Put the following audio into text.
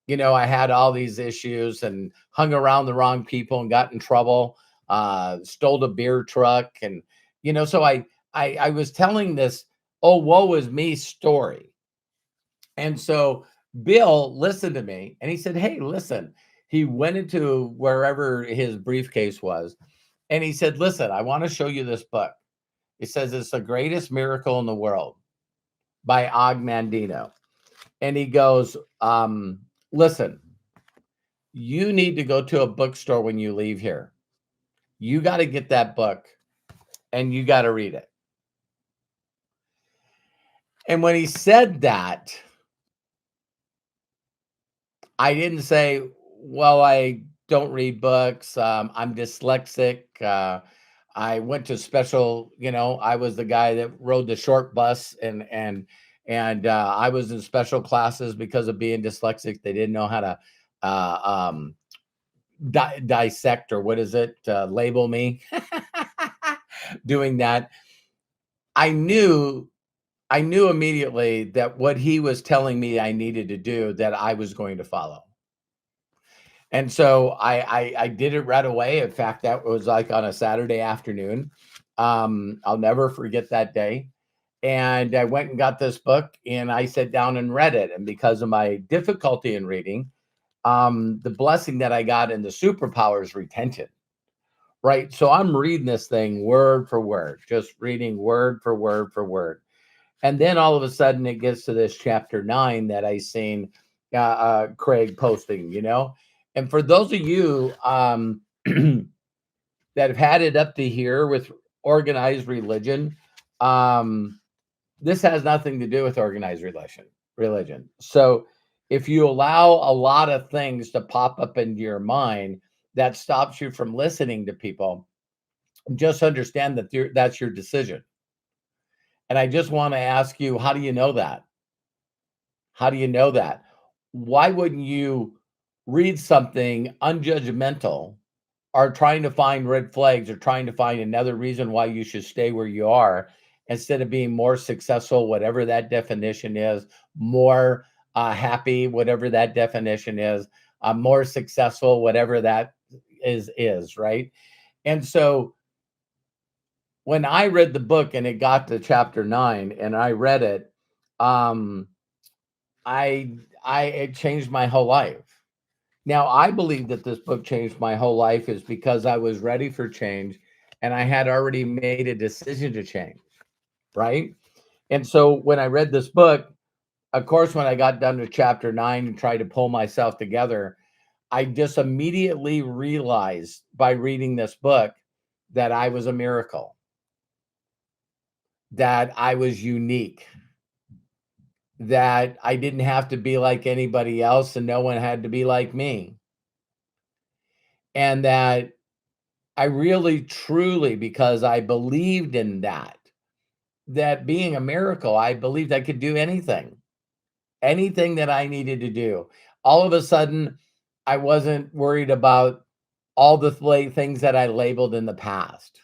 I had all these issues and hung around the wrong people and got in trouble, stole a beer truck. And, so I was telling this, oh, woe is me story. And so Bill listened to me and he said, hey, listen, he went into wherever his briefcase was. And he said, listen, I want to show you this book. He says, it's the greatest miracle in the world by Og Mandino. And he goes, listen, you need to go to a bookstore when you leave here. You got to get that book and you got to read it. And when he said that, I didn't say, well, I don't read books. I'm dyslexic. I went to special, I was the guy that rode the short bus and I was in special classes because of being dyslexic. They didn't know how to dissect, or what is it, label me doing that. I knew immediately that what he was telling me I needed to do, that I was going to follow. And so I did it right away. In fact, that was like on a Saturday afternoon. I'll never forget that day. And I went and got this book and I sat down and read it. And because of my difficulty in reading, the blessing that I got in the superpower is retention, right? So I'm reading this thing word for word, just reading word for word for word. And then all of a sudden it gets to this chapter 9 that I seen Craig posting, And for those of you that have had it up to here with organized religion, this has nothing to do with organized religion. So if you allow a lot of things to pop up into your mind that stops you from listening to people, just understand that that's your decision. And I just want to ask you, how do you know that? How do you know that? Why wouldn't you read something unjudgmental, or trying to find red flags, or trying to find another reason why you should stay where you are, instead of being more successful, whatever that definition is, more happy, whatever that definition is, more successful, whatever that is, right? And so when I read the book and it got to chapter 9 and I read it, it changed my whole life. Now, I believe that this book changed my whole life is because I was ready for change and I had already made a decision to change, right? And so when I read this book, of course, when I got done to chapter 9 and tried to pull myself together, I just immediately realized by reading this book that I was a miracle, that I was unique, that I didn't have to be like anybody else and no one had to be like me. And that I really, truly, because I believed in that being a miracle, I believed I could do anything that I needed to do. All of a sudden, I wasn't worried about all the things that I labeled in the past.